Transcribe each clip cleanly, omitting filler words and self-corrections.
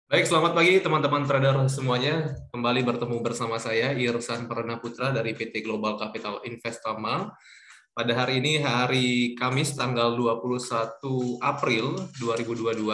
Baik, selamat pagi teman-teman trader semuanya. Kembali bertemu bersama saya, Irsan Perdana Putra dari PT Global Capital Investama. Pada hari ini, hari Kamis, tanggal 21 April 2022.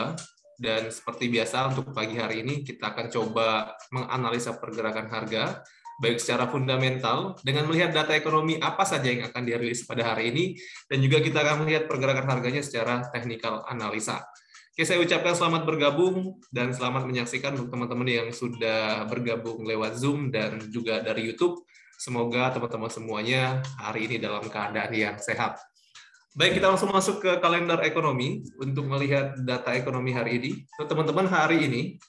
Dan seperti biasa, untuk pagi hari ini, kita akan coba menganalisa pergerakan harga, baik secara fundamental, dengan melihat data ekonomi apa saja yang akan dirilis pada hari ini, dan juga kita akan melihat pergerakan harganya secara technical analisa. Oke, saya ucapkan selamat bergabung dan selamat menyaksikan untuk teman-teman yang sudah bergabung lewat Zoom dan juga dari YouTube. Semoga teman-teman semuanya hari ini dalam keadaan yang sehat. Baik, kita langsung masuk ke kalender ekonomi untuk melihat data ekonomi hari ini. Teman-teman, hari ini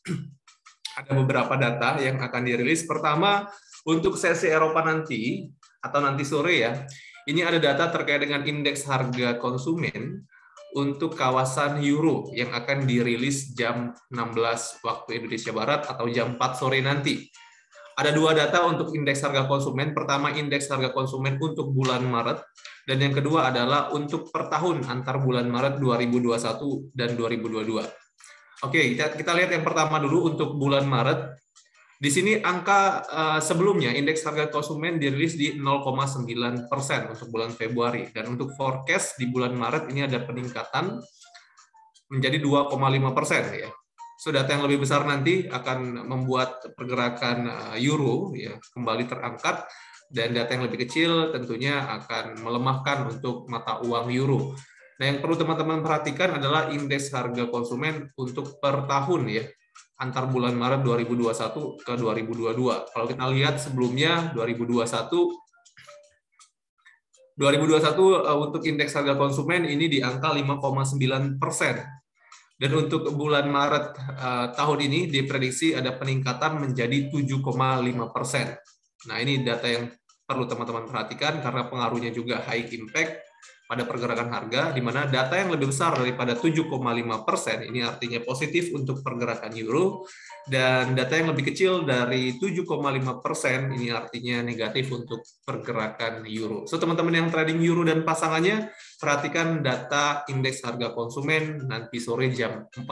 ada beberapa data yang akan dirilis. Pertama, untuk sesi Eropa nanti, atau nanti sore ya, ini ada data terkait dengan indeks harga konsumen untuk kawasan Euro yang akan dirilis jam 16 waktu Indonesia Barat atau jam 4 sore nanti. Ada dua data untuk indeks harga konsumen. Pertama, indeks harga konsumen untuk bulan Maret, dan yang kedua adalah untuk per tahun antar bulan Maret 2021 dan 2022. Oke, kita lihat yang pertama dulu untuk bulan Maret. Di sini angka sebelumnya indeks harga konsumen dirilis di 0,9% untuk bulan Februari, dan untuk forecast di bulan Maret ini ada peningkatan menjadi 2,5% ya. So, data yang lebih besar nanti akan membuat pergerakan euro ya kembali terangkat, dan data yang lebih kecil tentunya akan melemahkan untuk mata uang euro. Nah, yang perlu teman-teman perhatikan adalah indeks harga konsumen untuk per tahun ya, antar bulan Maret 2021 ke 2022. Kalau kita lihat sebelumnya 2021 untuk indeks harga konsumen ini di angka 5,9%. Dan untuk bulan Maret tahun ini diprediksi ada peningkatan menjadi 7,5%. Nah, ini data yang perlu teman-teman perhatikan karena pengaruhnya juga high impact pada pergerakan harga, di mana data yang lebih besar daripada 7,5% ini artinya positif untuk pergerakan euro, dan data yang lebih kecil dari 7,5% ini artinya negatif untuk pergerakan euro. So, teman-teman yang trading euro dan pasangannya, perhatikan data indeks harga konsumen nanti sore jam 4.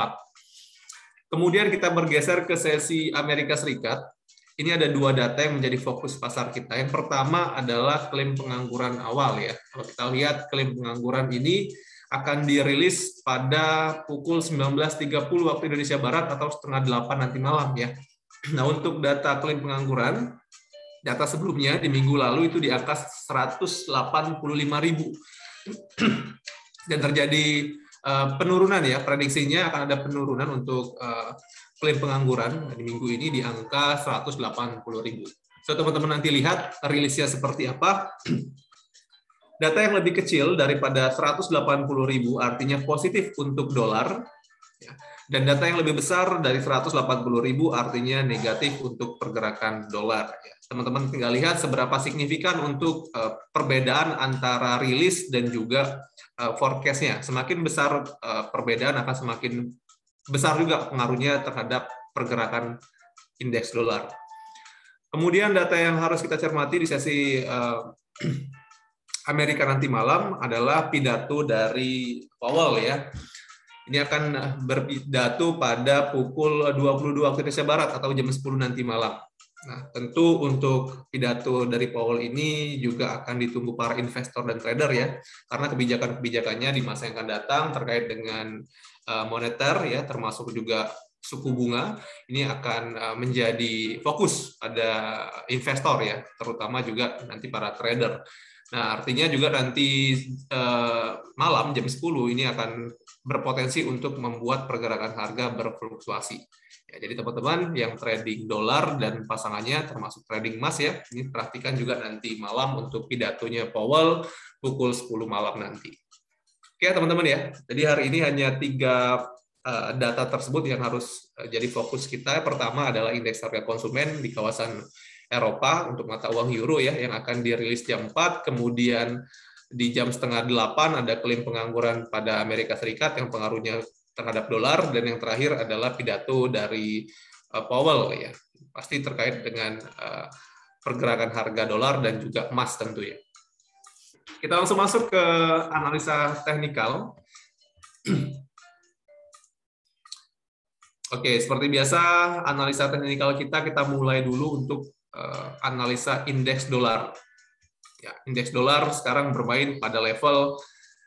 Kemudian kita bergeser ke sesi Amerika Serikat. Ini ada dua data yang menjadi fokus pasar kita. Yang pertama adalah klaim pengangguran awal ya. Kalau kita lihat klaim pengangguran ini akan dirilis pada pukul 19.30 waktu Indonesia Barat atau setengah 8 nanti malam ya. Nah, untuk data klaim pengangguran, data sebelumnya di minggu lalu itu di angka 185.000. Dan terjadi penurunan ya, prediksinya akan ada penurunan untuk klaim pengangguran di minggu ini di angka 180.000. So, teman-teman nanti lihat rilisnya seperti apa. Data yang lebih kecil daripada 180.000 artinya positif untuk dolar, dan data yang lebih besar dari 180.000 artinya negatif untuk pergerakan dolar. Teman-teman tinggal lihat seberapa signifikan untuk perbedaan antara rilis dan juga forecast-nya. Semakin besar perbedaan akan semakin besar juga pengaruhnya terhadap pergerakan indeks dolar. Kemudian data yang harus kita cermati di sesi Amerika nanti malam adalah pidato dari Powell ya. Ini akan berpidato pada pukul 22 waktu Indonesia Barat atau jam 10 nanti malam. Nah, tentu untuk pidato dari Powell ini juga akan ditunggu para investor dan trader ya, karena kebijakan-kebijakannya di masa yang akan datang terkait dengan moneter ya, termasuk juga suku bunga, ini akan menjadi fokus pada investor ya, terutama juga nanti para trader. Nah, artinya juga nanti malam jam 10 ini akan berpotensi untuk membuat pergerakan harga berfluktuasi. Ya, jadi teman-teman yang trading dolar dan pasangannya termasuk trading emas ya, ini perhatikan juga nanti malam untuk pidatonya Powell pukul 10 malam nanti. Oke teman-teman ya, jadi hari ini hanya 3 data tersebut yang harus jadi fokus kita. Pertama adalah indeks harga konsumen di kawasan Eropa untuk mata uang euro ya, yang akan dirilis jam 4, kemudian di jam setengah 8 ada klaim pengangguran pada Amerika Serikat yang pengaruhnya terhadap dolar, dan yang terakhir adalah pidato dari Powell ya, pasti terkait dengan pergerakan harga dolar dan juga emas tentunya. Kita langsung masuk ke analisa teknikal. Oke, seperti biasa analisa teknikal kita mulai dulu untuk analisa indeks dolar. Ya, indeks dolar sekarang bermain pada level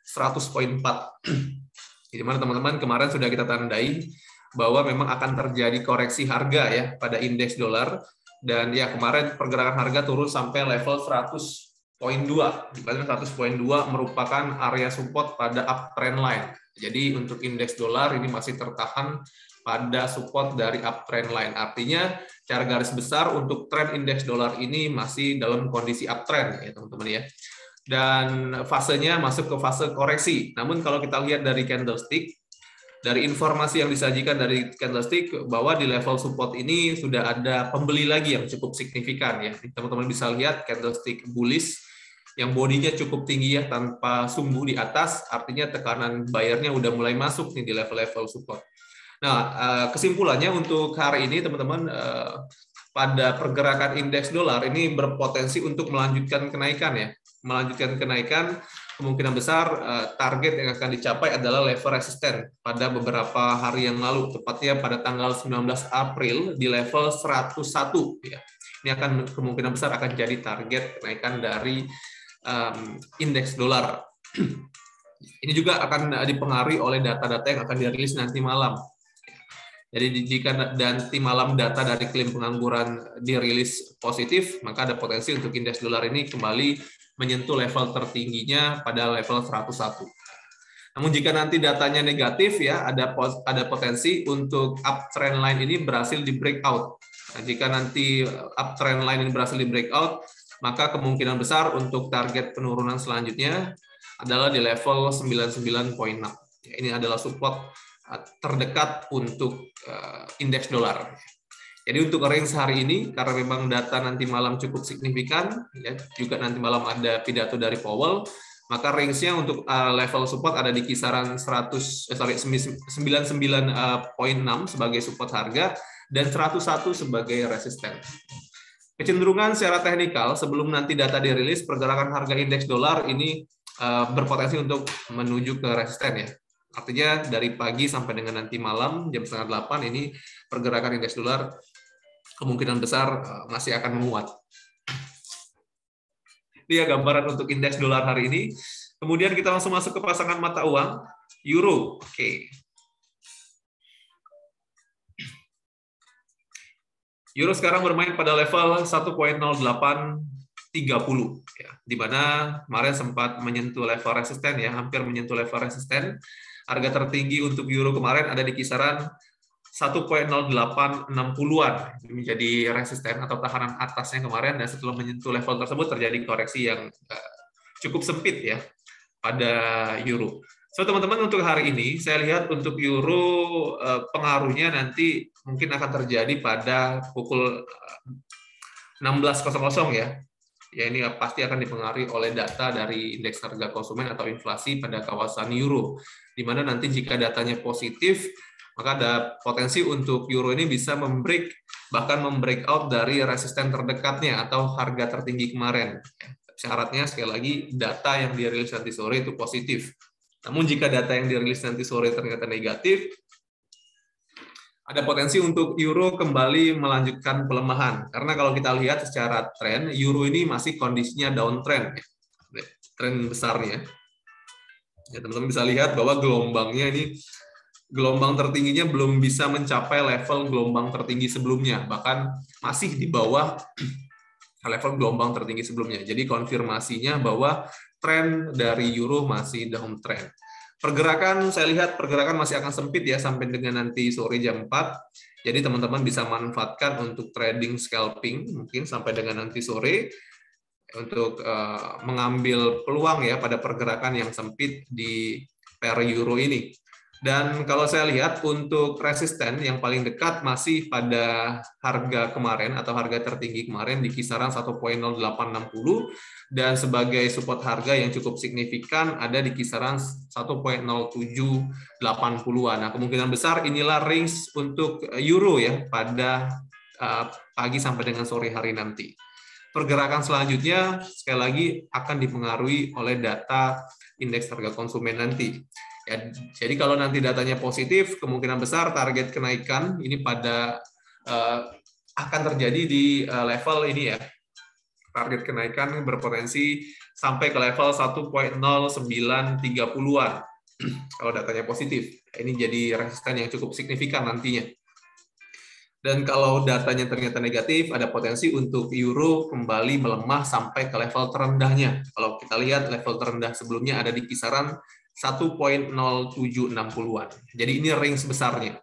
100,4. Di mana teman-teman kemarin sudah kita tandai bahwa memang akan terjadi koreksi harga ya pada indeks dolar, dan ya kemarin pergerakan harga turun sampai level 100,2, di mana 100,2 merupakan area support pada uptrend line. Jadi untuk indeks dolar ini masih tertahan pada support dari uptrend line. Artinya secara garis besar untuk tren indeks dolar ini masih dalam kondisi uptrend ya teman-teman ya. Dan fasenya masuk ke fase koreksi. Namun kalau kita lihat dari candlestick, dari informasi yang disajikan dari candlestick bahwa di level support ini sudah ada pembeli lagi yang cukup signifikan ya. Teman-teman bisa lihat candlestick bullish yang bodinya cukup tinggi ya tanpa sumbu di atas, artinya tekanan bayarnya udah mulai masuk nih di level-level support. Nah, kesimpulannya untuk hari ini teman-teman, pada pergerakan indeks dolar ini berpotensi untuk melanjutkan kenaikan ya. Melanjutkan kenaikan, kemungkinan besar target yang akan dicapai adalah level resisten pada beberapa hari yang lalu, tepatnya pada tanggal 19 April di level 101 ya. Ini akan kemungkinan besar akan jadi target kenaikan dari indeks dolar. Ini juga akan dipengaruhi oleh data-data yang akan dirilis nanti malam. Jadi jika nanti malam data dari klaim pengangguran dirilis positif, maka ada potensi untuk indeks dolar ini kembali menyentuh level tertingginya pada level 101. Namun jika nanti datanya negatif ya, ada potensi untuk uptrend line ini berhasil di breakout. Nah, jika nanti uptrend line ini berhasil di breakout, maka kemungkinan besar untuk target penurunan selanjutnya adalah di level 99,6. Ini adalah support terdekat untuk indeks dolar. Jadi untuk range hari ini, karena memang data nanti malam cukup signifikan, ya, juga nanti malam ada pidato dari Powell, maka range-nya untuk level support ada di kisaran 99,6 sebagai support harga dan 101 sebagai resisten. Kecenderungan secara teknikal sebelum nanti data dirilis, pergerakan harga indeks dolar ini berpotensi untuk menuju ke resisten ya. Artinya dari pagi sampai dengan nanti malam jam 7:30 ini pergerakan indeks dolar kemungkinan besar masih akan menguat. Ini ya gambaran untuk indeks dolar hari ini. Kemudian kita langsung masuk ke pasangan mata uang euro. Oke. Euro sekarang bermain pada level 1,0830 ya, di mana kemarin sempat menyentuh level resisten ya, hampir menyentuh level resisten. Harga tertinggi untuk euro kemarin ada di kisaran 1,0860-an, menjadi resisten atau tahanan atasnya kemarin, dan setelah menyentuh level tersebut terjadi koreksi yang cukup sempit ya pada euro. So teman-teman, untuk hari ini saya lihat untuk euro pengaruhnya nanti mungkin akan terjadi pada pukul 16.00 ya. Ya, ini pasti akan dipengaruhi oleh data dari indeks harga konsumen atau inflasi pada kawasan euro, di mana nanti jika datanya positif, maka ada potensi untuk euro ini bisa bahkan membreakout dari resisten terdekatnya atau harga tertinggi kemarin. Syaratnya sekali lagi data yang dirilis nanti sore itu positif. Namun jika data yang dirilis nanti sore ternyata negatif, ada potensi untuk euro kembali melanjutkan pelemahan. Karena kalau kita lihat secara tren, euro ini masih kondisinya downtrend, tren besarnya. Ya, teman-teman bisa lihat bahwa gelombang tertingginya belum bisa mencapai level gelombang tertinggi sebelumnya, bahkan masih di bawah level gelombang tertinggi sebelumnya. Jadi konfirmasinya bahwa tren dari euro masih downtrend. Pergerakan, saya lihat pergerakan masih akan sempit ya sampai dengan nanti sore jam 4. Jadi teman-teman bisa manfaatkan untuk trading scalping mungkin sampai dengan nanti sore untuk mengambil peluang ya pada pergerakan yang sempit di pair euro ini. Dan kalau saya lihat untuk resisten yang paling dekat masih pada harga kemarin atau harga tertinggi kemarin di kisaran 1,0860, dan sebagai support harga yang cukup signifikan ada di kisaran 1,0780-an. Nah, kemungkinan besar inilah range untuk euro ya pada pagi sampai dengan sore hari nanti. Pergerakan selanjutnya sekali lagi akan dipengaruhi oleh data indeks harga konsumen nanti. Ya, jadi kalau nanti datanya positif, kemungkinan besar target kenaikan ini akan terjadi di level ini ya. Target kenaikan berpotensi sampai ke level 1.0930-an kalau datanya positif. Ini jadi resisten yang cukup signifikan nantinya. Dan kalau datanya ternyata negatif, ada potensi untuk euro kembali melemah sampai ke level terendahnya. Kalau kita lihat level terendah sebelumnya ada di kisaran 1.0760-an. Jadi ini range besarnya.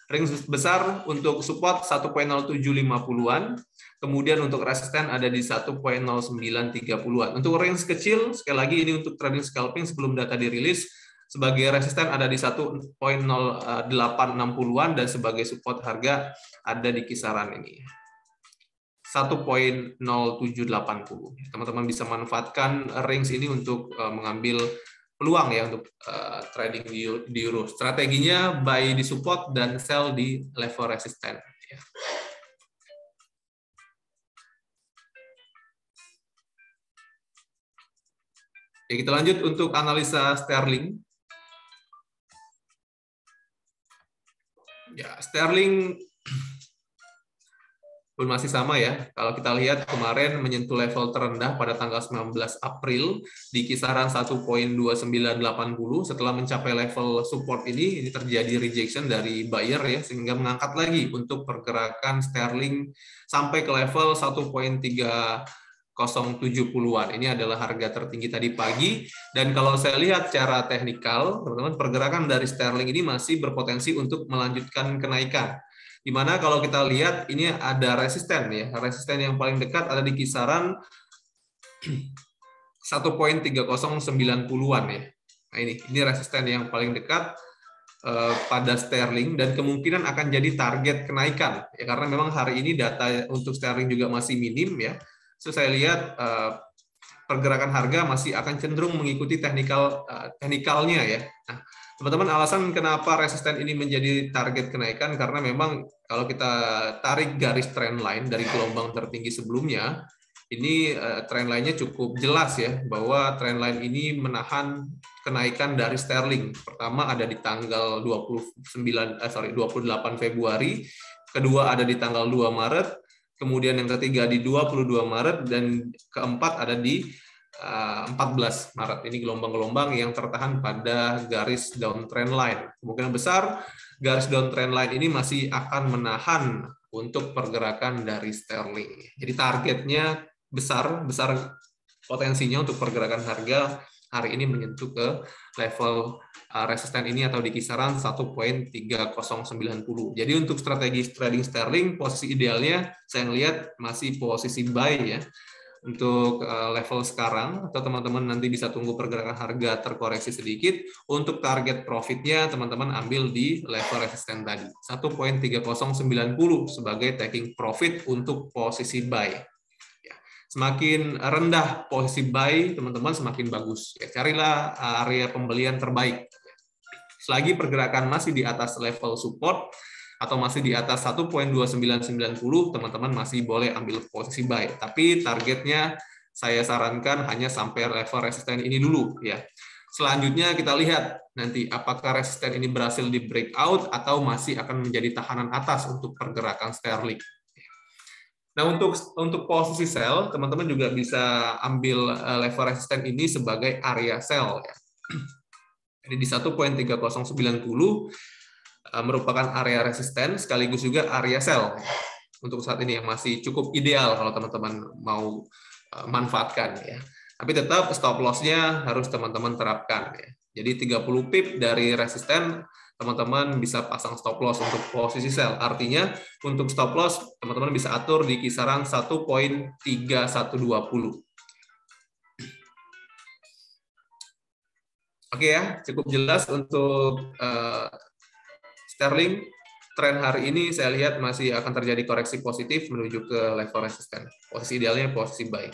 Range besar untuk support 1.0750-an, kemudian untuk resisten ada di 1.0930-an. Untuk range kecil, sekali lagi ini untuk trading scalping sebelum data dirilis, sebagai resisten ada di 1.0860-an dan sebagai support harga ada di kisaran ini. 1.0780. Teman-teman bisa manfaatkan range ini untuk mengambil peluang ya untuk trading di euro. Strateginya buy di support dan sell di level resisten. Ya. Oke, kita lanjut untuk analisa sterling. Ya, sterling pun masih sama ya. Kalau kita lihat kemarin menyentuh level terendah pada tanggal 19 April di kisaran 1.2980 setelah mencapai level support ini terjadi rejection dari buyer ya sehingga mengangkat lagi untuk pergerakan sterling sampai ke level 1.3070-an. Ini adalah harga tertinggi tadi pagi dan kalau saya lihat secara teknikal, teman-teman, pergerakan dari sterling ini masih berpotensi untuk melanjutkan kenaikan. Di mana kalau kita lihat ini ada resisten ya. Resisten yang paling dekat ada di kisaran 1.3090-an ya. Nah ini resisten yang paling dekat pada sterling dan kemungkinan akan jadi target kenaikan ya karena memang hari ini data untuk sterling juga masih minim ya. So saya lihat pergerakan harga masih akan cenderung mengikuti teknikalnya ya. Nah, teman-teman, alasan kenapa resisten ini menjadi target kenaikan karena memang kalau kita tarik garis trend line dari gelombang tertinggi sebelumnya, ini trend line-nya cukup jelas ya bahwa trend line ini menahan kenaikan dari sterling. Pertama ada di tanggal 28 Februari, kedua ada di tanggal 2 Maret, kemudian yang ketiga di 22 Maret dan keempat ada di 14 Maret. Ini gelombang-gelombang yang tertahan pada garis downtrend line. Kemungkinan besar garis downtrend line ini masih akan menahan untuk pergerakan dari sterling. Jadi targetnya besar potensinya untuk pergerakan harga hari ini menyentuh ke level resisten ini atau di kisaran 1.3090. Jadi untuk strategi trading sterling, posisi idealnya saya lihat masih posisi buy ya. Untuk level sekarang, atau teman-teman nanti bisa tunggu pergerakan harga terkoreksi sedikit. Untuk target profitnya, teman-teman ambil di level resisten tadi. 1.3090 sebagai taking profit untuk posisi buy. Semakin rendah posisi buy, teman-teman semakin bagus. Ya, carilah area pembelian terbaik. Selagi pergerakan masih di atas level support, atau masih di atas 1.2990, teman-teman masih boleh ambil posisi buy. Tapi targetnya saya sarankan hanya sampai level resisten ini dulu ya. Selanjutnya kita lihat nanti apakah resisten ini berhasil di breakout atau masih akan menjadi tahanan atas untuk pergerakan sterling. Nah, untuk posisi sell, teman-teman juga bisa ambil level resisten ini sebagai area sell ya. Jadi di 1.3090 merupakan area resisten sekaligus juga area sell untuk saat ini yang masih cukup ideal kalau teman-teman mau manfaatkan ya. Tapi tetap stop loss-nya harus teman-teman terapkan ya. Jadi 30 pip dari resisten teman-teman bisa pasang stop loss untuk posisi sell. Artinya untuk stop loss teman-teman bisa atur di kisaran 1.3120. Oke ya, cukup jelas untuk sterling. Tren hari ini saya lihat masih akan terjadi koreksi positif menuju ke level resisten. Posisi idealnya posisi buy.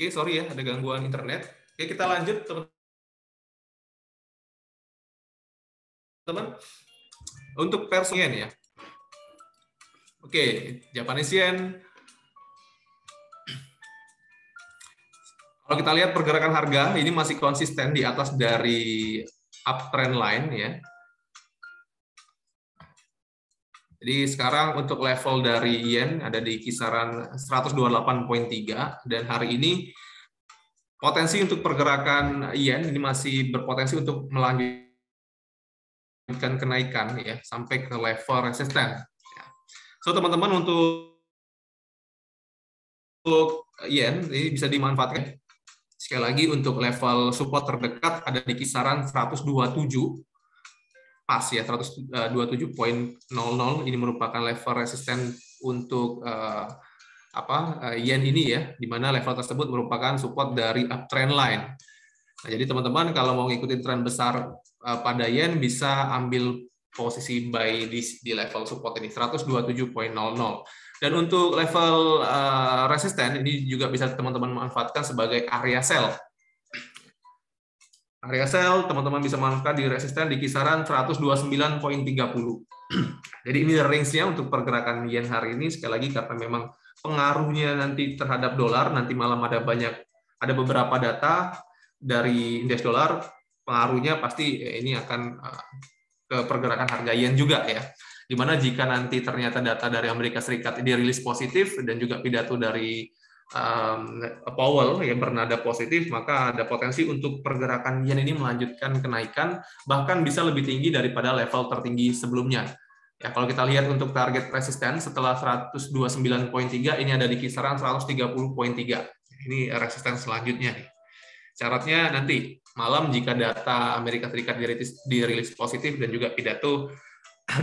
Oke, sorry ya, ada gangguan internet. Oke, kita lanjut, teman-teman. Untuk pers yen ya. Oke, Japanese yen. Kalau kita lihat pergerakan harga, ini masih konsisten di atas dari uptrend line ya. Jadi sekarang untuk level dari yen ada di kisaran 128.3 dan hari ini potensi untuk pergerakan yen ini masih berpotensi untuk melanjutkan kenaikan ya sampai ke level resisten. So teman-teman untuk yen ini bisa dimanfaatkan. Sekali lagi untuk level support terdekat ada di kisaran 127 pas ya 127.00 ini merupakan level resisten untuk yen ini ya, di mana level tersebut merupakan support dari uptrend line. Nah, jadi teman-teman kalau mau ngikutin tren besar pada yen bisa ambil posisi buy di level support ini 127.00. Dan untuk level resisten ini juga bisa teman-teman manfaatkan sebagai area sell. Area sell teman-teman bisa manfaatkan di resisten di kisaran 129.30. Jadi ini range-nya untuk pergerakan yen hari ini sekali lagi karena memang pengaruhnya nanti terhadap dolar, nanti malam ada beberapa data dari indeks dolar, pengaruhnya pasti ini akan ke pergerakan harga yen juga ya. Dimana jika nanti ternyata data dari Amerika Serikat dirilis positif dan juga pidato dari Powell yang bernada positif, maka ada potensi untuk pergerakan yen ini melanjutkan kenaikan, bahkan bisa lebih tinggi daripada level tertinggi sebelumnya. Ya, kalau kita lihat untuk target resisten setelah 129.3 ini ada di kisaran 130.3. Ini resisten selanjutnya nih. Syaratnya nanti malam jika data Amerika Serikat dirilis positif dan juga pidato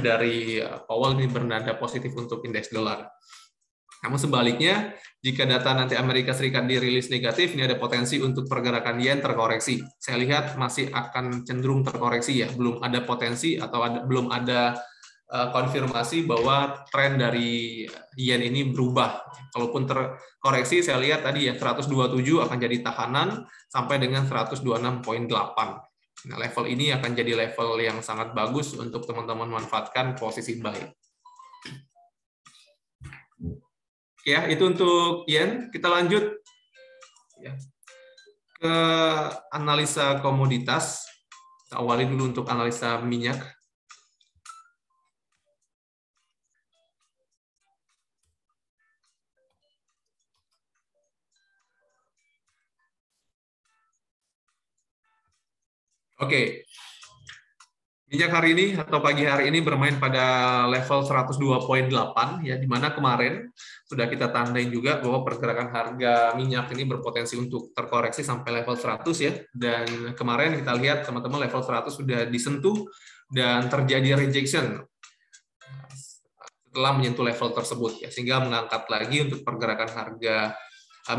dari Powell ini bernada positif untuk indeks dolar. Namun sebaliknya, jika data nanti Amerika Serikat dirilis negatif, ini ada potensi untuk pergerakan yen terkoreksi. Saya lihat masih akan cenderung terkoreksi ya, belum ada potensi atau belum ada konfirmasi bahwa tren dari yen ini berubah. Kalaupun terkoreksi, saya lihat tadi ya 127 akan jadi tahanan sampai dengan 126.8. Nah, level ini akan jadi level yang sangat bagus untuk teman-teman manfaatkan posisi buy. Ya, itu untuk yen. Kita lanjut ya, ke analisa komoditas. Kita awali dulu untuk analisa minyak. Oke. Minyak hari ini atau pagi hari ini bermain pada level 102.8 ya, di mana kemarin sudah kita tandain juga bahwa pergerakan harga minyak ini berpotensi untuk terkoreksi sampai level 100 ya. Dan kemarin kita lihat teman-teman level 100 sudah disentuh dan terjadi rejection setelah menyentuh level tersebut ya, sehingga mengangkat lagi untuk pergerakan harga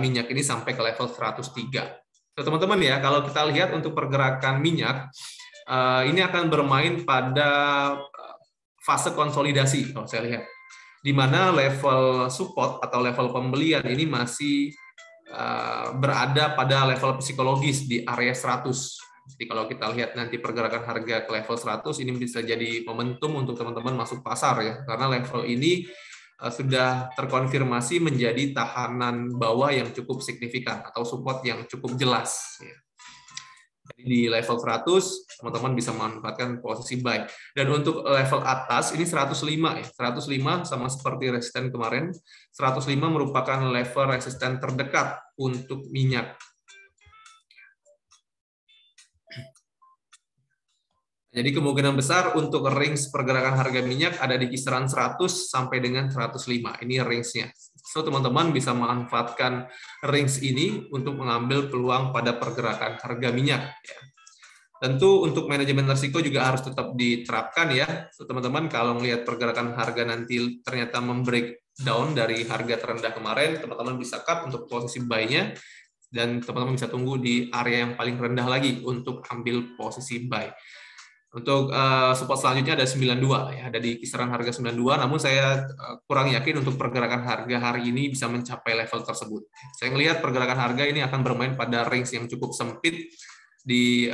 minyak ini sampai ke level 103. Teman-teman ya, kalau kita lihat untuk pergerakan minyak ini akan bermain pada fase konsolidasi kalau saya lihat, di mana level support atau level pembelian ini masih berada pada level psikologis di area 100. Jadi kalau kita lihat nanti pergerakan harga ke level 100 ini bisa jadi momentum untuk teman-teman masuk pasar ya, karena level ini sudah terkonfirmasi menjadi tahanan bawah yang cukup signifikan atau support yang cukup jelas ya. Jadi di level 100, teman-teman bisa memanfaatkan posisi buy. Dan untuk level atas, ini 105 ya. 105 sama seperti resisten kemarin. 105 merupakan level resisten terdekat untuk minyak. Jadi kemungkinan besar untuk range pergerakan harga minyak ada di kisaran 100 sampai dengan 105. Ini range-nya. So, teman-teman bisa memanfaatkan range ini untuk mengambil peluang pada pergerakan harga minyak. Ya. Tentu untuk manajemen risiko juga harus tetap diterapkan ya. So, teman-teman kalau melihat pergerakan harga nanti ternyata membreakdown dari harga terendah kemarin, teman-teman bisa cut untuk posisi buy-nya, dan teman-teman bisa tunggu di area yang paling rendah lagi untuk ambil posisi buy. Untuk support selanjutnya ada 92 ya, ada di kisaran harga 92, namun saya kurang yakin untuk pergerakan harga hari ini bisa mencapai level tersebut. Saya melihat pergerakan harga ini akan bermain pada range yang cukup sempit di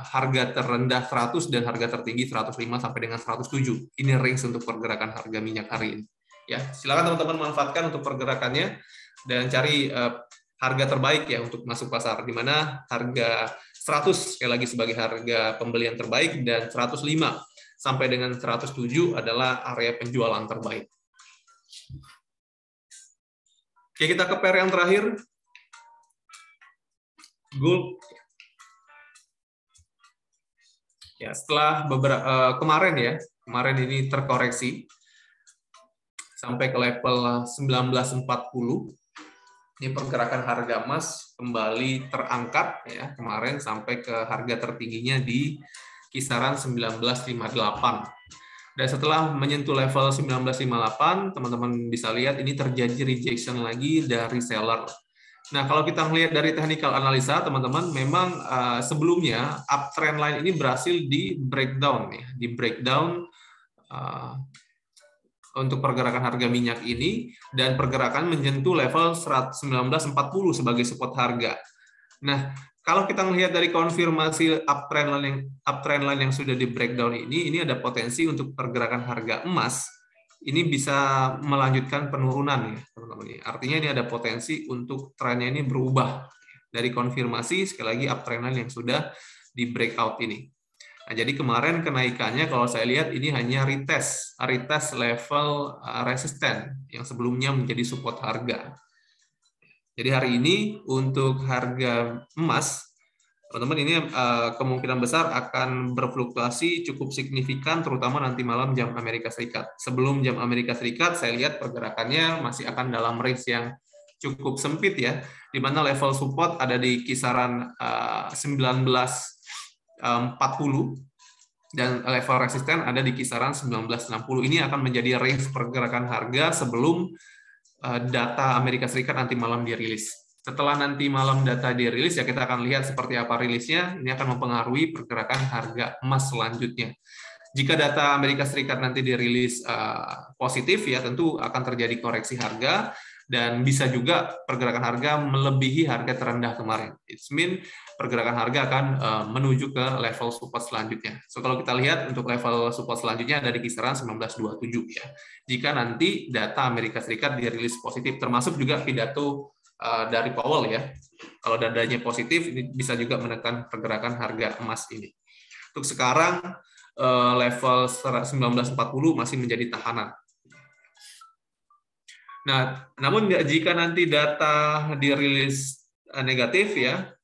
harga terendah 100 dan harga tertinggi 105 sampai dengan 107. Ini range untuk pergerakan harga minyak hari ini. Ya, silakan teman-teman manfaatkan untuk pergerakannya dan cari harga terbaik ya untuk masuk pasar, di mana harga 100 sekali lagi sebagai harga pembelian terbaik dan 105 sampai dengan 107 adalah area penjualan terbaik. Oke, kita ke pair yang terakhir, gold. Ya, setelah kemarin ini terkoreksi sampai ke level 1940. Ini pergerakan harga emas kembali terangkat ya kemarin sampai ke harga tertingginya di kisaran 1958. Dan setelah menyentuh level 1958, teman-teman bisa lihat ini terjadi rejection lagi dari seller. Nah, kalau kita melihat dari technical analisa, teman-teman, memang sebelumnya uptrend line ini berhasil di breakdown ya, untuk pergerakan harga minyak ini, dan pergerakan menyentuh level 1940 sebagai support harga. Nah, kalau kita melihat dari konfirmasi uptrend line yang sudah di breakdown ini ada potensi untuk pergerakan harga emas ini bisa melanjutkan penurunan ya, teman-teman. Artinya ini ada potensi untuk trennya ini berubah dari konfirmasi sekali lagi uptrend line yang sudah di breakout ini. Nah, jadi kemarin kenaikannya kalau saya lihat ini hanya retest level resisten yang sebelumnya menjadi support harga. Jadi hari ini untuk harga emas, teman-teman, ini kemungkinan besar akan berfluktuasi cukup signifikan, terutama nanti malam jam Amerika Serikat. Sebelum jam Amerika Serikat, saya lihat pergerakannya masih akan dalam range yang cukup sempit ya, di mana level support ada di kisaran 1940 dan level resisten ada di kisaran 1960. Ini akan menjadi range pergerakan harga sebelum data Amerika Serikat nanti malam dirilis. Setelah nanti malam data dirilis, ya kita akan lihat seperti apa rilisnya. Ini akan mempengaruhi pergerakan harga emas selanjutnya. Jika data Amerika Serikat nanti dirilis positif, ya tentu akan terjadi koreksi harga, dan bisa juga pergerakan harga melebihi harga terendah kemarin. It means pergerakan harga akan menuju ke level support selanjutnya. So kalau kita lihat untuk level support selanjutnya ada di kisaran 1927 ya. Jika nanti data Amerika Serikat dirilis positif, termasuk juga pidato dari Powell ya. Kalau datanya positif, ini bisa juga menekan pergerakan harga emas ini. Untuk sekarang level 1940 masih menjadi tahanan. Nah, namun jika nanti data dirilis negatif ya,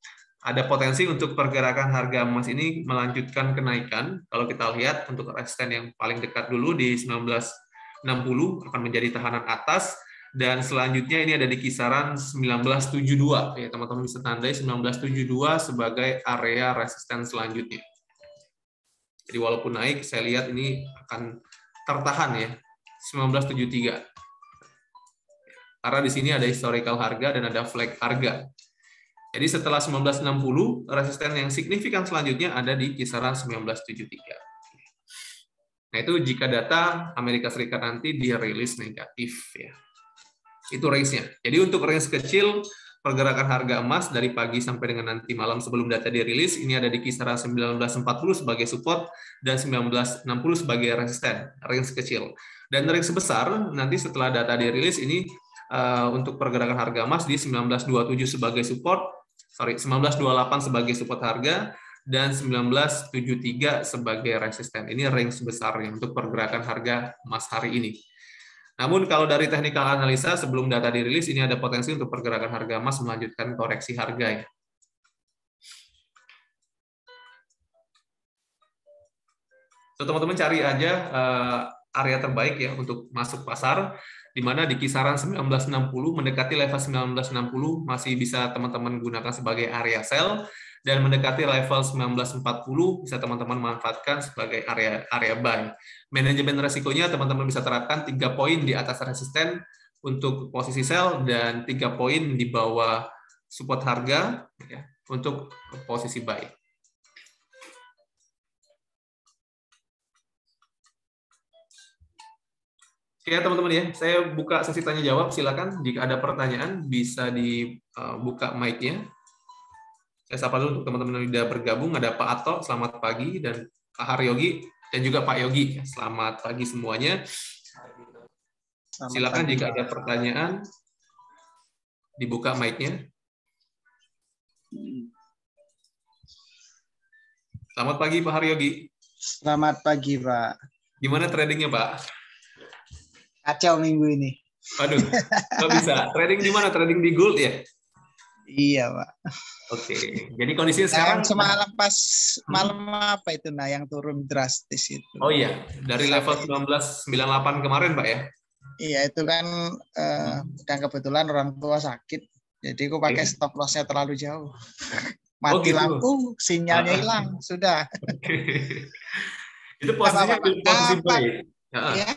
ada potensi untuk pergerakan harga emas ini melanjutkan kenaikan. Kalau kita lihat untuk resisten yang paling dekat dulu di 1960 akan menjadi tahanan atas, dan selanjutnya ini ada di kisaran 1972 ya, teman-teman bisa tandai 1972 sebagai area resisten selanjutnya. Jadi walaupun naik, saya lihat ini akan tertahan ya 1973. Karena di sini ada historical harga dan ada flag harga. Jadi setelah 1960, resisten yang signifikan selanjutnya ada di kisaran 1973. Nah, itu jika data Amerika Serikat nanti dirilis negatif ya. Itu range-nya. Jadi untuk range kecil, pergerakan harga emas dari pagi sampai dengan nanti malam sebelum data dirilis, ini ada di kisaran 1940 sebagai support dan 1960 sebagai resisten, range kecil. Dan range sebesar, nanti setelah data dirilis ini untuk pergerakan harga emas di 1927 sebagai support, 1928 sebagai support harga, dan 1973 sebagai resisten. Ini range besarnya untuk pergerakan harga emas hari ini. Namun kalau dari technical analisa sebelum data dirilis, ini ada potensi untuk pergerakan harga emas melanjutkan koreksi harga ya. So, teman-teman cari aja area terbaik ya untuk masuk pasar, di mana di kisaran 1960 mendekati level 1960 masih bisa teman-teman gunakan sebagai area sell, dan mendekati level 1940 bisa teman-teman manfaatkan sebagai area buy. Manajemen resikonya teman-teman bisa terapkan 3 poin di atas resisten untuk posisi sell dan 3 poin di bawah support harga ya, untuk posisi buy. Oke teman-teman ya, saya buka sesi tanya jawab. Silakan jika ada pertanyaan bisa dibuka mic-nya. Saya sapa dulu untuk teman-teman yang sudah bergabung. Ada Pak Ato, selamat pagi, dan Pak Haryogi dan juga Pak Yogi. Selamat pagi semuanya. Silakan jika ada pertanyaan dibuka mic-nya. Selamat pagi Pak Haryogi. Selamat pagi Pak. Gimana tradingnya Pak? Kacau minggu ini. Aduh, nggak bisa. Trading di mana? Trading di gold ya? Iya Pak. Oke, jadi kondisinya sekarang semalam pas malam apa itu yang turun drastis itu. Oh iya, dari level 1998 kemarin Pak ya? Iya itu kan dan kebetulan orang tua sakit, jadi aku pakai stop loss-nya terlalu jauh. Mati gitu. Lampu, sinyalnya hilang, sudah. Itu posisinya posisi baik. Ya.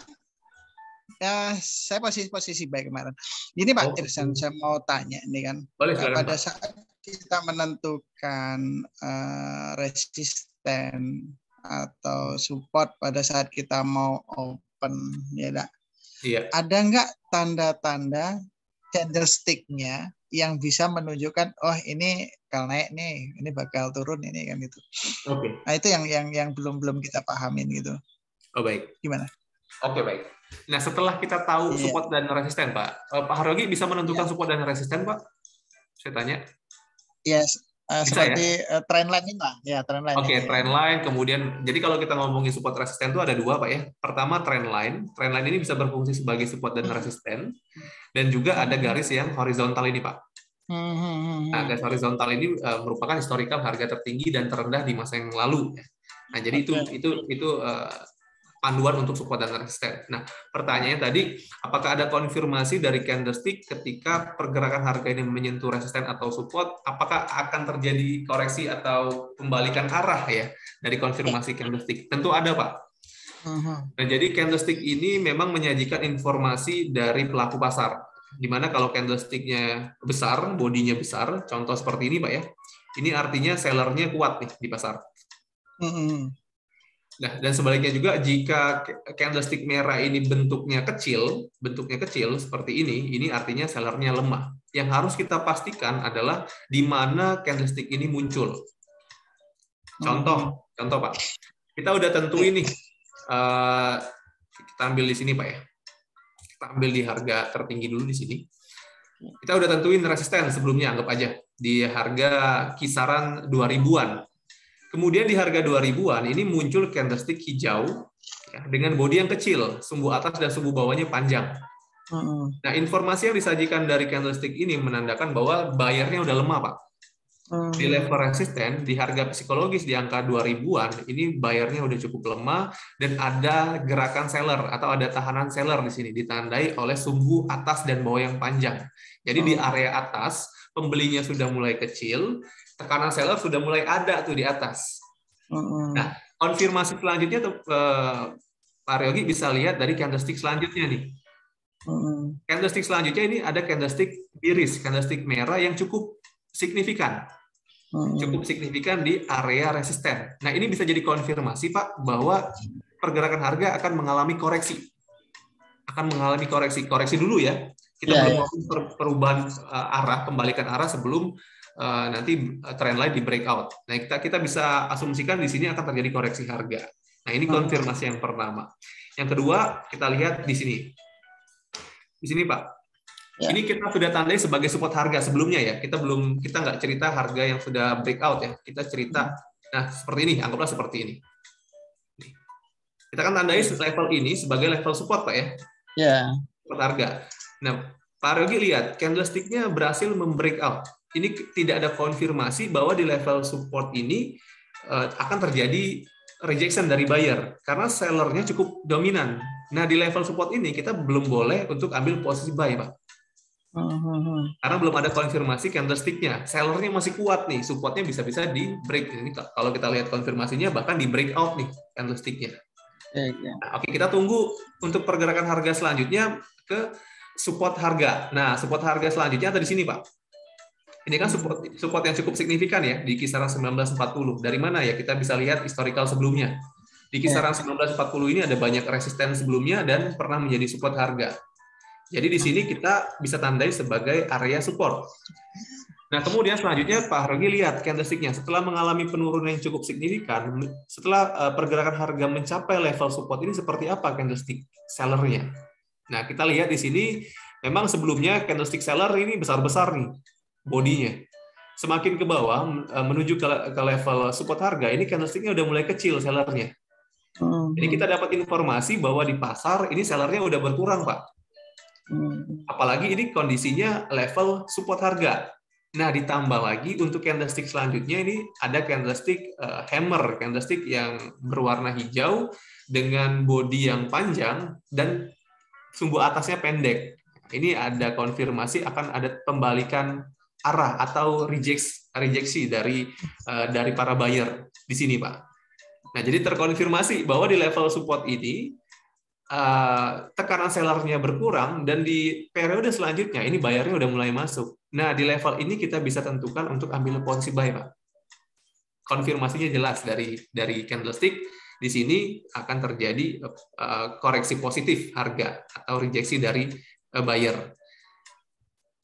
Ya, saya posisi baik kemarin. Ini Pak Irsan, saya mau tanya ini kan. Boleh, pada saat kita menentukan resisten atau support pada saat kita mau open, ya enggak? Iya. Ada nggak tanda-tanda candlestick-nya yang bisa menunjukkan oh ini kalau naik nih, ini bakal turun ini kan gitu. Oke. Nah itu yang belum kita pahamin gitu. Oh baik. Gimana? Oke baik. Nah setelah kita tahu support dan resisten Pak, Pak Haryogi bisa menentukan support dan resisten Pak? Saya tanya. Yes. Seperti ya? Trendline ini lah, ya trendline. Oke, trendline. Kemudian, jadi kalau kita ngomongin support resisten itu ada dua Pak ya. Pertama trendline. Trendline ini bisa berfungsi sebagai support dan resisten, dan juga ada garis yang horizontal ini Pak. Nah, garis horizontal ini merupakan historical harga tertinggi dan terendah di masa yang lalu. Nah, jadi itu panduan untuk support dan resisten. Nah, pertanyaannya tadi, apakah ada konfirmasi dari candlestick ketika pergerakan harga ini menyentuh resisten atau support, apakah akan terjadi koreksi atau pembalikan arah ya dari konfirmasi candlestick? Tentu ada, Pak. Nah, jadi candlestick ini memang menyajikan informasi dari pelaku pasar, di mana kalau candlestick-nya besar, bodinya besar, contoh seperti ini, Pak ya, ini artinya sellernya kuat nih di pasar. Nah, dan sebaliknya juga jika candlestick merah ini bentuknya kecil seperti ini artinya sellernya lemah. Yang harus kita pastikan adalah di mana candlestick ini muncul. Contoh Pak, kita udah tentuin nih, kita ambil di sini Pak ya, kita ambil di harga tertinggi dulu di sini. Kita udah tentuin resisten sebelumnya, anggap aja di harga kisaran 2000-an. Kemudian di harga 2000-an ini muncul candlestick hijau ya, dengan bodi yang kecil, sumbu atas dan sumbu bawahnya panjang. Nah, informasi yang disajikan dari candlestick ini menandakan bahwa buyernya udah lemah, Pak. Di level resisten, di harga psikologis di angka 2000-an, ini buyernya udah cukup lemah dan ada gerakan seller atau ada tahanan seller di sini ditandai oleh sumbu atas dan bawah yang panjang. Jadi di area atas pembelinya sudah mulai kecil, tekanan seller sudah mulai ada tuh di atas. Nah, konfirmasi selanjutnya tuh Pak Aryogi bisa lihat dari candlestick selanjutnya nih. Candlestick selanjutnya ini ada candlestick biris, candlestick merah yang cukup signifikan. Cukup signifikan di area resisten. Nah, ini bisa jadi konfirmasi Pak bahwa pergerakan harga akan mengalami koreksi. Koreksi dulu ya. Kita belum ngomong perubahan arah, pembalikan arah sebelum nanti trendline di breakout. Nah, kita bisa asumsikan di sini akan terjadi koreksi harga. Nah, ini konfirmasi yang pertama. Yang kedua, kita lihat di sini. Di sini, Pak. Ya. Ini kita sudah tandai sebagai support harga sebelumnya ya. Kita nggak cerita harga yang sudah breakout ya. Kita cerita, nah seperti ini, anggaplah seperti ini. Kita kan tandai level ini sebagai level support, Pak ya. Ya. Support harga. Nah, Pak Aryogi lihat, candlestick-nya berhasil membreakout. Ini tidak ada konfirmasi bahwa di level support ini akan terjadi rejection dari buyer karena sellernya cukup dominan. Nah, di level support ini kita belum boleh untuk ambil posisi buy, Pak. Karena belum ada konfirmasi candlestick-nya. Sellernya masih kuat nih, supportnya bisa-bisa di break. Ini kalau kita lihat konfirmasinya bahkan di breakout nih candlestick-nya. Nah, oke, kita tunggu untuk pergerakan harga selanjutnya ke support harga. Nah, support harga selanjutnya ada di sini, Pak. Ini kan support yang cukup signifikan ya, di kisaran 1940. Dari mana ya? Kita bisa lihat historical sebelumnya. Di kisaran 1940 ini ada banyak resisten sebelumnya dan pernah menjadi support harga. Jadi di sini kita bisa tandai sebagai area support. Nah, kemudian selanjutnya Pak Harogi lihat candlestick-nya. Setelah mengalami penurunan yang cukup signifikan, setelah pergerakan harga mencapai level support ini seperti apa candlestick seller-nya? Nah, kita lihat di sini memang sebelumnya candlestick seller ini besar-besar nih bodinya. Semakin ke bawah menuju ke level support harga, ini candlestick-nya udah mulai kecil sellernya. Jadi kita dapat informasi bahwa di pasar ini sellernya udah berkurang, Pak. Apalagi ini kondisinya level support harga. Nah, ditambah lagi untuk candlestick selanjutnya ini ada candlestick hammer, candlestick yang berwarna hijau dengan bodi yang panjang dan sumbu atasnya pendek. Ini ada konfirmasi akan ada pembalikan arah atau rejeksi dari para buyer di sini, Pak. Nah, jadi terkonfirmasi bahwa di level support ini tekanan sellernya berkurang dan di periode selanjutnya ini bayarnya udah mulai masuk. Nah, di level ini kita bisa tentukan untuk ambil posisi buy, Pak. Konfirmasinya jelas dari candlestick di sini akan terjadi koreksi positif harga atau rejeksi dari buyer.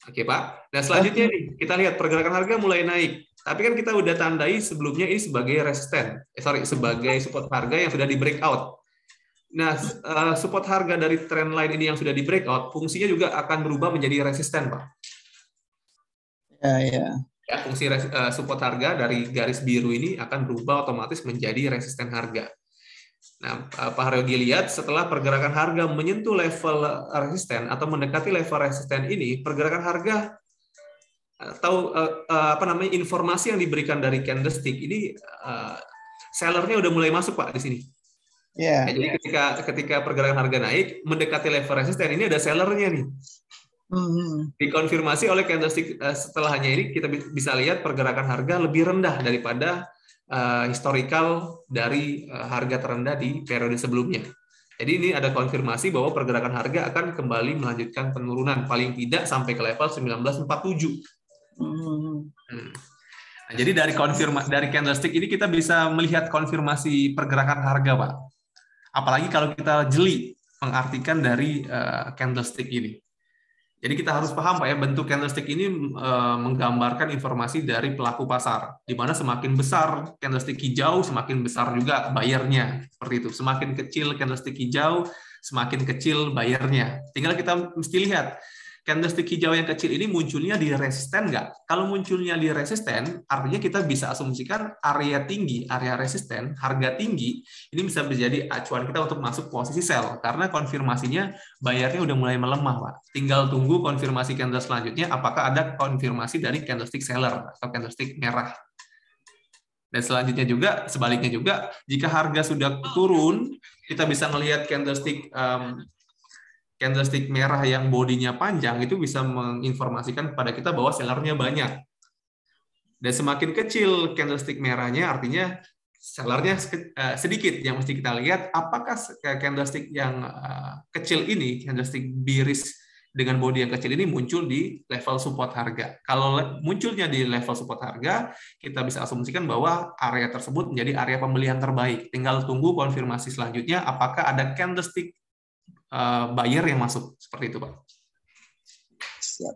Oke, Pak. Nah, selanjutnya nih, kita lihat pergerakan harga mulai naik. Tapi kan kita udah tandai sebelumnya ini sebagai resisten. Sebagai support harga yang sudah di breakout. Nah, support harga dari trend line ini yang sudah di breakout, fungsinya juga akan berubah menjadi resisten, Pak. Ya. Ya, fungsi support harga dari garis biru ini akan berubah otomatis menjadi resisten harga. Nah, Pak Harogi lihat setelah pergerakan harga menyentuh level resisten atau mendekati level resisten ini, pergerakan harga atau informasi yang diberikan dari candlestick ini sellernya udah mulai masuk, Pak, di sini. Yeah. Jadi ketika pergerakan harga naik mendekati level resisten ini ada sellernya nih. Dikonfirmasi oleh candlestick setelahnya ini kita bisa lihat pergerakan harga lebih rendah daripada historical dari harga terendah di periode sebelumnya. Jadi ini ada konfirmasi bahwa pergerakan harga akan kembali melanjutkan penurunan paling tidak sampai ke level 1947. Nah, jadi dari candlestick ini kita bisa melihat konfirmasi pergerakan harga, Pak. Apalagi kalau kita jeli mengartikan dari candlestick ini. Jadi kita harus paham, Pak, ya, bentuk candlestick ini menggambarkan informasi dari pelaku pasar, di mana semakin besar candlestick hijau, semakin besar juga bayarnya. Seperti itu. Semakin kecil candlestick hijau, semakin kecil bayarnya. Tinggal kita mesti lihat, candlestick hijau yang kecil ini munculnya di resisten nggak? Kalau munculnya di resisten, artinya kita bisa asumsikan area tinggi, area resisten, harga tinggi, ini bisa menjadi acuan kita untuk masuk posisi sell. Karena konfirmasinya bayarnya udah mulai melemah, Pak. Tinggal tunggu konfirmasi candle selanjutnya, apakah ada konfirmasi dari candlestick seller atau candlestick merah. Dan selanjutnya juga, sebaliknya juga, jika harga sudah turun, kita bisa melihat candlestick merah yang bodinya panjang itu bisa menginformasikan kepada kita bahwa sellernya banyak. Dan semakin kecil candlestick merahnya artinya sellernya sedikit. Yang mesti kita lihat apakah candlestick yang kecil ini, candlestick bearish dengan bodi yang kecil ini muncul di level support harga. Kalau munculnya di level support harga, kita bisa asumsikan bahwa area tersebut menjadi area pembelian terbaik. Tinggal tunggu konfirmasi selanjutnya apakah ada candlestick buyer yang masuk, seperti itu, Pak.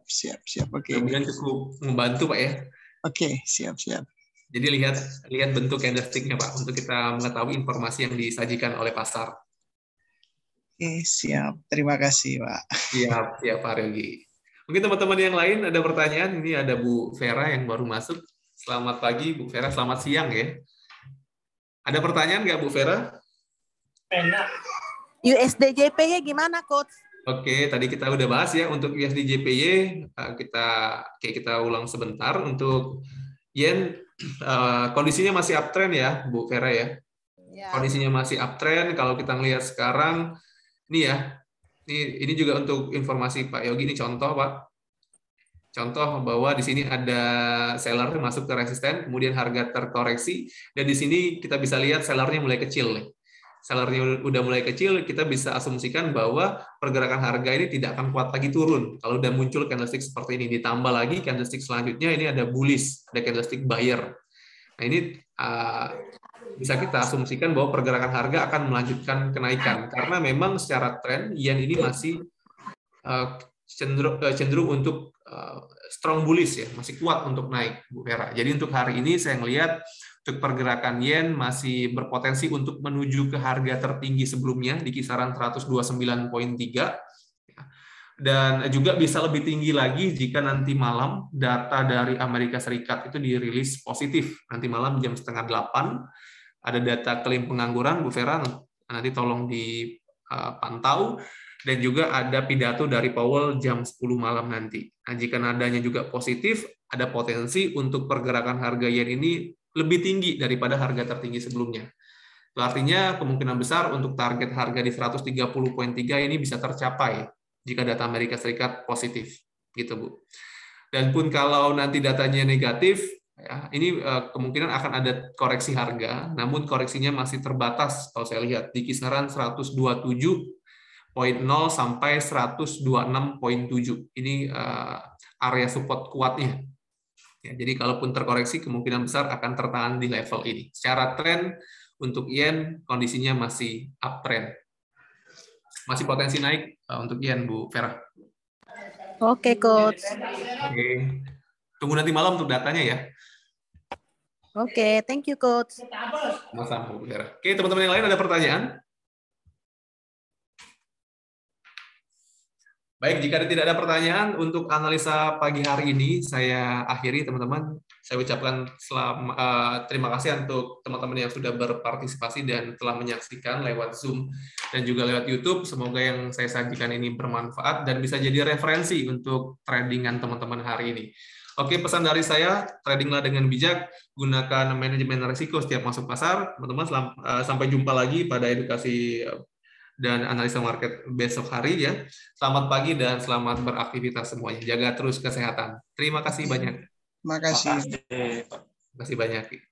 Siap. Oke. Kemudian cukup membantu, Pak, ya. Oke, siap. Jadi lihat bentuk candlestick-nya, Pak, untuk kita mengetahui informasi yang disajikan oleh pasar. Oke, siap. Terima kasih, Pak. Siap, Pak Harogi. Mungkin teman-teman yang lain ada pertanyaan. Ini ada Bu Vera yang baru masuk. Selamat pagi, Bu Vera. Selamat siang, ya. Ada pertanyaan nggak, Bu Vera? Enak. USD JPY gimana, Coach? Oke, tadi kita udah bahas ya untuk USD JPY, kita ulang sebentar. Untuk yen kondisinya masih uptrend ya, Bu Vera ya. Kondisinya masih uptrend. Kalau kita ngelihat sekarang, ini ya, ini juga untuk informasi Pak Yogi, ini contoh, Pak. Contoh bahwa di sini ada seller masuk ke resisten, kemudian harga terkoreksi, dan di sini kita bisa lihat sellernya mulai kecil nih. Sellernya udah mulai kecil, kita bisa asumsikan bahwa pergerakan harga ini tidak akan kuat lagi turun. Kalau udah muncul candlestick seperti ini, ditambah lagi candlestick selanjutnya ini ada bullish, ada candlestick buyer. Nah ini bisa kita asumsikan bahwa pergerakan harga akan melanjutkan kenaikan karena memang secara tren yen ini masih cenderung untuk strong bullish ya, masih kuat untuk naik, Bu Vera. Jadi untuk hari ini saya melihat untuk pergerakan yen masih berpotensi untuk menuju ke harga tertinggi sebelumnya di kisaran 129.3. Dan juga bisa lebih tinggi lagi jika nanti malam data dari Amerika Serikat itu dirilis positif. Nanti malam jam 7:30 ada data klaim pengangguran, Bu Vera, nanti tolong dipantau. Dan juga ada pidato dari Powell jam 10 malam nanti. Nah, jika nadanya juga positif, ada potensi untuk pergerakan harga yen ini lebih tinggi daripada harga tertinggi sebelumnya. Itu artinya kemungkinan besar untuk target harga di 130.3 ini bisa tercapai jika data Amerika Serikat positif, gitu Bu. Dan pun kalau nanti datanya negatif, ya, ini kemungkinan akan ada koreksi harga, namun koreksinya masih terbatas kalau saya lihat di kisaran 127.0 sampai 126.7. Ini area support kuatnya. Ya, jadi kalaupun terkoreksi, kemungkinan besar akan tertahan di level ini. Secara tren untuk yen kondisinya masih uptrend. Masih potensi naik untuk yen, Bu Vera. Oke, Coach. Oke. Tunggu nanti malam untuk datanya ya. Oke, thank you, Coach. Sama-sama, Bu Vera. Oke, teman-teman yang lain ada pertanyaan? Baik, jika tidak ada pertanyaan untuk analisa pagi hari ini, saya akhiri, teman-teman. Saya ucapkan terima kasih untuk teman-teman yang sudah berpartisipasi dan telah menyaksikan lewat Zoom dan juga lewat YouTube. Semoga yang saya sajikan ini bermanfaat dan bisa jadi referensi untuk tradingan teman-teman hari ini. Oke, pesan dari saya, tradinglah dengan bijak, gunakan manajemen risiko setiap masuk pasar. Teman-teman, sampai jumpa lagi pada edukasi dan analisa market besok hari ya. Selamat pagi dan selamat beraktivitas semuanya. Jaga terus kesehatan. Terima kasih banyak. Terima kasih. Terima kasih banyak.